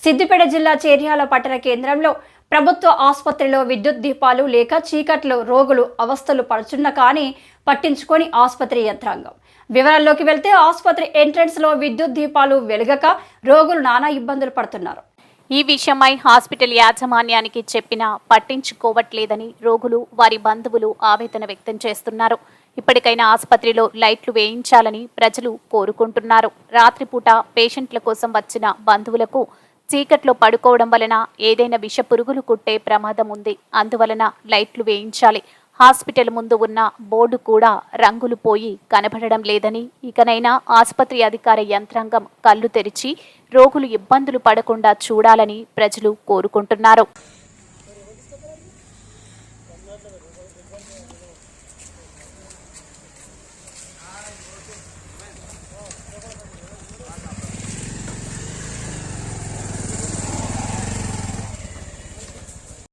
సిద్దిపేట జిల్లా చేర్యాల పట్టణ కేంద్రంలో ప్రభుత్వ ఆసుపత్రిలో విద్యుత్ దీపాలు లేక చీకట్లో రోగులు అవస్థలు పడుచున్న కానీ పట్టించుకొని ఆసుపత్రి యంత్రాంగం. వివరాల్లోకి వెళ్తే ఆసుపత్రి ఎంట్రన్స్ లో విద్యుత్ దీపాలు వెలగక రోగులు నానా ఇబ్బందులు పడుతున్నారు. ఈ విషయమై హాస్పిటల్ యాజమాన్యానికి చెప్పినా పట్టించుకోవట్లేదని రోగులు వారి బంధువులు ఆవేదన వ్యక్తం చేస్తున్నారు. ఇప్పటికైనా ఆసుపత్రిలో లైట్లు వేయించాలని ప్రజలు కోరుకుంటున్నారు. రాత్రిపూట పేషెంట్ల కోసం వచ్చిన బంధువులకు చీకట్లో పడుకోవడం వలన ఏదైనా విష పురుగులు కుట్టే ప్రమాదం ఉంది. అందువలన లైట్లు వేయించాలి. హాస్పిటల్ ముందు ఉన్న బోర్డు కూడా రంగులు పోయి కనబడడం లేదని, ఇకనైనా ఆసుపత్రి అధికార యంత్రాంగం కళ్ళు తెరిచి రోగులు ఇబ్బందులు పడకుండా చూడాలని ప్రజలు కోరుకుంటున్నారు.